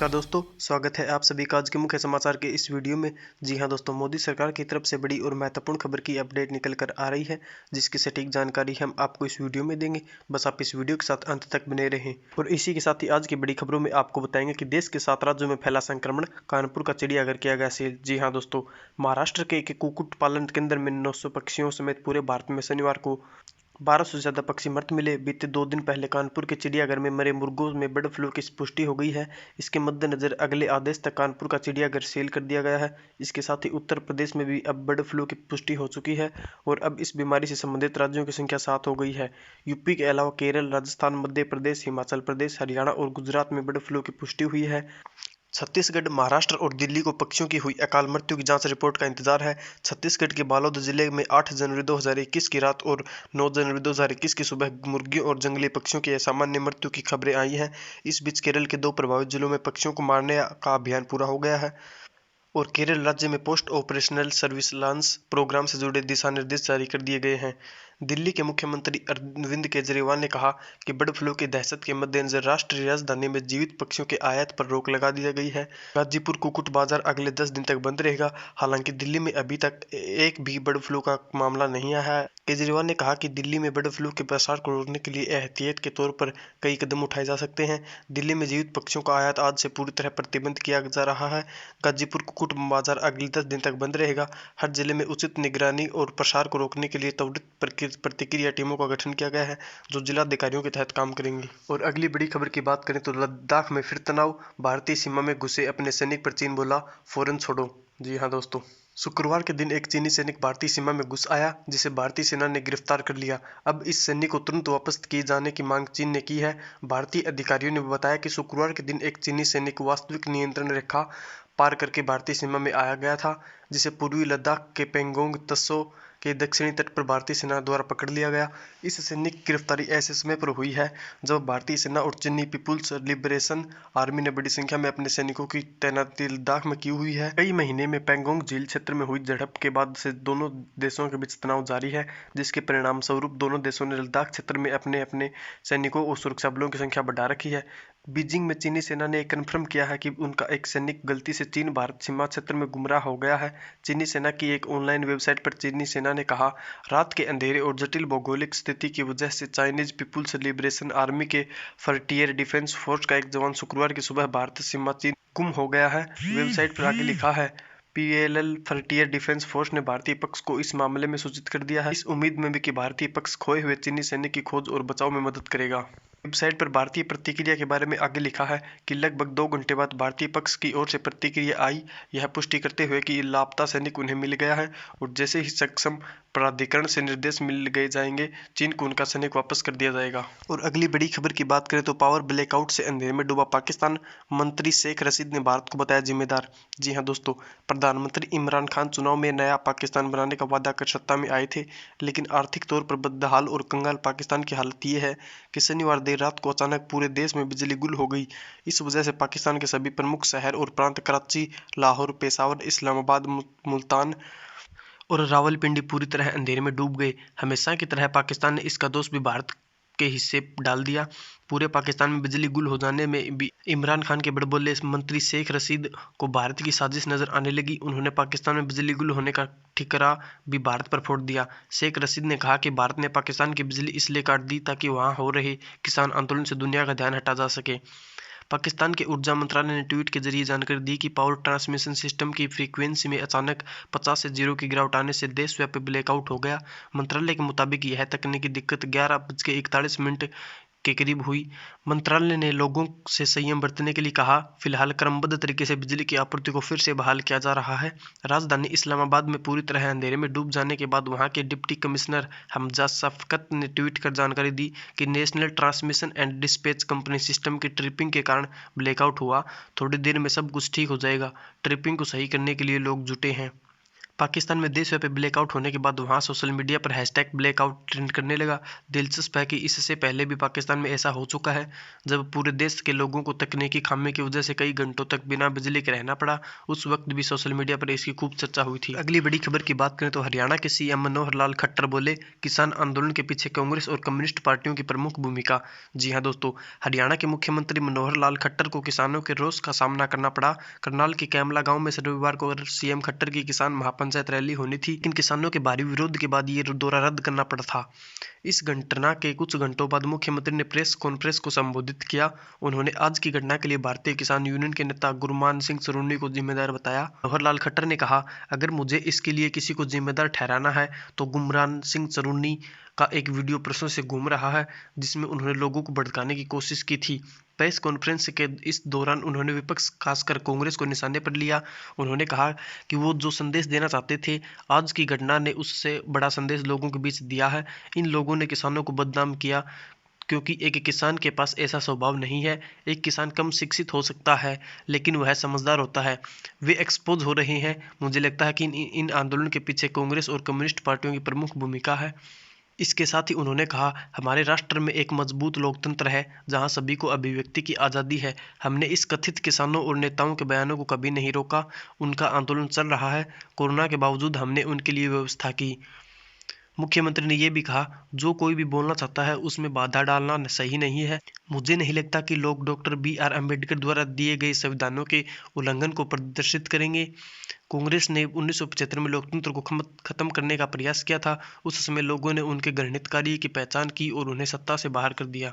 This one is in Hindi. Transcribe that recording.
नमस्कार दोस्तों, स्वागत है आप सभी का आज के मुख्य समाचार के इस वीडियो में। जी हां दोस्तों, मोदी सरकार की तरफ से बड़ी और महत्वपूर्ण खबर की अपडेट निकल कर आ रही है, जिसकी सटीक जानकारी हम आपको इस वीडियो में देंगे। बस आप इस वीडियो के साथ अंत तक बने रहें। और इसी के साथ ही आज की बड़ी खबरों में आपको बताएंगे कि देश के 7 राज्यों में फैला संक्रमण, कानपुर का चिड़ियाघर किया गया सील। जी हाँ दोस्तों, महाराष्ट्र के एक कुक्कुट पालन केंद्र में 900 पक्षियों समेत पूरे भारत में शनिवार को 1200 से ज्यादा पक्षी मृत मिले। बीते 2 दिन पहले कानपुर के चिड़ियाघर में मरे मुर्गों में बर्ड फ्लू की पुष्टि हो गई है। इसके मद्देनजर अगले आदेश तक कानपुर का चिड़ियाघर सील कर दिया गया है। इसके साथ ही उत्तर प्रदेश में भी अब बर्ड फ्लू की पुष्टि हो चुकी है और अब इस बीमारी से संबंधित राज्यों की संख्या 7 हो गई है। यूपी के अलावा केरल, राजस्थान, मध्य प्रदेश, हिमाचल प्रदेश, हरियाणा और गुजरात में बर्ड फ्लू की पुष्टि हुई है। छत्तीसगढ़, महाराष्ट्र और दिल्ली को पक्षियों की हुई अकाल मृत्यु की जांच रिपोर्ट का इंतजार है। छत्तीसगढ़ के बालोद जिले में 8 जनवरी 2021 की रात और 9 जनवरी 2021 की सुबह मुर्गियों और जंगली पक्षियों की असामान्य मृत्यु की खबरें आई हैं। इस बीच केरल के 2 प्रभावित जिलों में पक्षियों को मारने का अभियान पूरा हो गया है और केरल राज्य में पोस्ट ऑपरेशनल सर्विलांस प्रोग्राम से जुड़े दिशा निर्देश जारी कर दिए गए हैं। दिल्ली के मुख्यमंत्री अरविंद केजरीवाल ने कहा कि बर्ड फ्लू की दहशत के मद्देनजर राष्ट्रीय राजधानी में जीवित पक्षियों के आयात पर रोक लगा दी गई है। गाजीपुर कुक्कुट बाजार अगले 10 दिन तक बंद रहेगा। हालांकि दिल्ली में अभी तक एक भी बर्ड फ्लू का मामला नहीं आया है। केजरीवाल ने कहा कि दिल्ली में बर्ड फ्लू के प्रसार को रोकने के लिए एहतियात के तौर पर कई कदम उठाए जा सकते हैं। दिल्ली में जीवित पक्षियों का आयात आज से पूरी तरह प्रतिबंध किया जा रहा है। गाजीपुर कुक्कुट बाजार अगले 10 दिन तक बंद रहेगा। हर जिले में उचित निगरानी और प्रसार को रोकने के लिए त्वरित प्रतिक्रिया टीमों का गठन किया गया है, जो जिलाधिकारियों के तहत काम करेंगी। और अगली बड़ी खबर की बात करें तो लद्दाख में फिर तनाव, भारतीय सीमा में घुसे अपने सैनिक पर चीन बोला फौरन छोड़ो। जी हाँ दोस्तों, शुक्रवार के दिन एक चीनी सैनिक भारतीय सीमा में घुस आया, जिसे भारतीय सेना ने गिरफ्तार कर लिया। अब इस सैनिक को तुरंत वापस किए जाने की मांग चीन ने की है। भारतीय अधिकारियों ने बताया कि शुक्रवार के दिन एक चीनी सैनिक वास्तविक नियंत्रण रेखा पार करके भारतीय सीमा में आया गया था, जिसे पूर्वी लद्दाख के पेंगोंग त्सो के दक्षिणी तट पर भारतीय सेना द्वारा पकड़ लिया गया। इस सैनिक की गिरफ्तारी ऐसे समय पर हुई है जब भारतीय सेना और चीनी पीपुल्स लिबरेशन आर्मी ने बड़ी संख्या में अपने सैनिकों की तैनाती लद्दाख में की हुई है। कई महीने में पेंगोंग झील क्षेत्र में हुई झड़प के बाद से दोनों देशों के बीच तनाव जारी है, जिसके परिणाम स्वरूप दोनों देशों ने लद्दाख क्षेत्र में अपने अपने सैनिकों और सुरक्षा बलों की संख्या बढ़ा रखी है। बीजिंग में चीनी सेना ने कन्फर्म किया है कि उनका एक सैनिक गलती से चीन भारत सीमा क्षेत्र में गुमराह हो गया है। चीनी सेना की एक ऑनलाइन वेबसाइट पर चीनी सेना ने कहा, रात के अंधेरे और जटिल भौगोलिक स्थिति की वजह से चाइनीज पीपुल्स लिबरेशन आर्मी के फ्रंटियर डिफेंस फोर्स का एक जवान शुक्रवार की सुबह भारतीय सीमा चीन गुम हो गया है। वेबसाइट पर आगे लिखा है, पीएलएल फ्रंटियर डिफेंस फोर्स ने भारतीय पक्ष को इस मामले में सूचित कर दिया है, इस उम्मीद में भी कि भारतीय पक्ष खोए हुए चीनी सैनिक की खोज और बचाव में मदद करेगा। वेबसाइट पर भारतीय प्रतिक्रिया के बारे में आगे लिखा है कि लगभग 2 घंटे बाद भारतीय पक्ष की ओर से प्रतिक्रिया आई, यह पुष्टि करते हुए कि लापता सैनिक उन्हें मिल गया है और जैसे ही सक्षम प्राधिकरण से निर्देश मिल गए जाएंगे, चीन को उनका सैनिक वापस कर दिया जाएगा। और अगली बड़ी खबर की बात करें तो पावर ब्लैकआउट से अंधेरे में डूबा पाकिस्तान, मंत्री शेख रशीद ने भारत को बताया जिम्मेदार। जी हाँ दोस्तों, प्रधानमंत्री इमरान खान चुनाव में नया पाकिस्तान बनाने का वादा कर सत्ता में आए थे, लेकिन आर्थिक तौर पर बदहाल और कंगाल पाकिस्तान की हालत ये है कि शनिवार देर रात को अचानक पूरे देश में बिजली गुल हो गई। इस वजह से पाकिस्तान के सभी प्रमुख शहर और प्रांत कराची, लाहौर, पेशावर, इस्लामाबाद, मुल्तान और रावलपिंडी पूरी तरह अंधेरे में डूब गए। हमेशा की तरह पाकिस्तान ने इसका दोष भी भारत के हिस्से डाल दिया। पूरे पाकिस्तान में बिजली गुल हो जाने में भी इमरान खान के बड़बोले मंत्री शेख रशीद को भारत की साजिश नजर आने लगी। उन्होंने पाकिस्तान में बिजली गुल होने का ठिकरा भी भारत पर फोड़ दिया। शेख रशीद ने कहा कि भारत ने पाकिस्तान की बिजली इसलिए काट दी ताकि वहां हो रहे किसान आंदोलन से दुनिया का ध्यान हटा जा सके। पाकिस्तान के ऊर्जा मंत्रालय ने ट्वीट के जरिए जानकारी दी कि पावर ट्रांसमिशन सिस्टम की फ्रीक्वेंसी में अचानक 50 से 0 की गिरावट आने से देशव्यापी ब्लैकआउट हो गया। मंत्रालय के मुताबिक यह तकनीकी दिक्कत 11:41 के करीब हुई। मंत्रालय ने लोगों से संयम बरतने के लिए कहा। फिलहाल क्रमबद्ध तरीके से बिजली की आपूर्ति को फिर से बहाल किया जा रहा है। राजधानी इस्लामाबाद में पूरी तरह अंधेरे में डूब जाने के बाद वहां के डिप्टी कमिश्नर हमजा शफकत ने ट्वीट कर जानकारी दी कि national transmission and dispatch company system की ट्रिपिंग के कारण ब्लैकआउट हुआ। थोड़ी देर में सब कुछ ठीक हो जाएगा। ट्रिपिंग को सही करने के लिए लोग जुटे हैं। पाकिस्तान में देशव्यापी ब्लैकआउट होने के बाद वहां सोशल मीडिया पर हैशटैग ब्लैकआउट ट्रेंड करने लगा। दिलचस्प है कि इससे पहले भी पाकिस्तान में ऐसा हो चुका है, जब पूरे देश के लोगों को तकनीकी खामी की वजह से कई घंटों तक बिना बिजली के रहना पड़ा। उस वक्त भी सोशल मीडिया पर इसकी खूब चर्चा हुई थी। अगली बड़ी खबर की बात करें तो हरियाणा के सीएम मनोहर लाल खट्टर बोले, किसान आंदोलन के पीछे कांग्रेस और कम्युनिस्ट पार्टियों की प्रमुख भूमिका। जी हाँ दोस्तों, हरियाणा के मुख्यमंत्री मनोहर लाल खट्टर को किसानों के रोष का सामना करना पड़ा। करनाल के कैमला गांव में रविवार को सीएम खट्टर की किसान महापंचायत रैली होनी थी, लेकिन किसानों के भारी विरोध के बाद ये दौरा रद्द करना पड़ा था। इस घटना के कुछ घंटों बाद मुख्यमंत्री ने प्रेस कॉन्फ्रेंस को संबोधित किया। उन्होंने आज की घटना के लिए भारतीय किसान यूनियन के नेता गुरमान सिंह सरूनी को जिम्मेदार बताया। मनोहर लाल खट्टर ने कहा, अगर मुझे इसके लिए किसी को जिम्मेदार ठहराना है तो गुरमान सिंह सरूनी का एक वीडियो परसों से घूम रहा है, जिसमें उन्होंने लोगों को भड़काने की कोशिश की थी। प्रेस कॉन्फ्रेंस के इस दौरान उन्होंने विपक्ष खासकर कांग्रेस को निशाने पर लिया। उन्होंने कहा कि वो जो संदेश देना चाहते थे, आज की घटना ने उससे बड़ा संदेश लोगों के बीच दिया है। इन लोगों ने किसानों को बदनाम किया, क्योंकि एक किसान के पास ऐसा स्वभाव नहीं है। एक किसान कम शिक्षित हो सकता है, लेकिन वह समझदार होता है। वे एक्सपोज हो रहे हैं। मुझे लगता है कि इन आंदोलन के पीछे कांग्रेस और कम्युनिस्ट पार्टियों की प्रमुख भूमिका है। इसके साथ ही उन्होंने कहा, हमारे राष्ट्र में एक मजबूत लोकतंत्र है, जहां सभी को अभिव्यक्ति की आज़ादी है। हमने इस कथित किसानों और नेताओं के बयानों को कभी नहीं रोका। उनका आंदोलन चल रहा है। कोरोना के बावजूद हमने उनके लिए व्यवस्था की। मुख्यमंत्री ने यह भी कहा, जो कोई भी बोलना चाहता है उसमें बाधा डालना सही नहीं है। मुझे नहीं लगता कि लोग डॉक्टर BR अम्बेडकर द्वारा दिए गए संविधानों के उल्लंघन को प्रदर्शित करेंगे। कांग्रेस ने 1975 में लोकतंत्र को खत्म करने का प्रयास किया था। उस समय लोगों ने उनके घृणित कार्य की पहचान की और उन्हें सत्ता से बाहर कर दिया।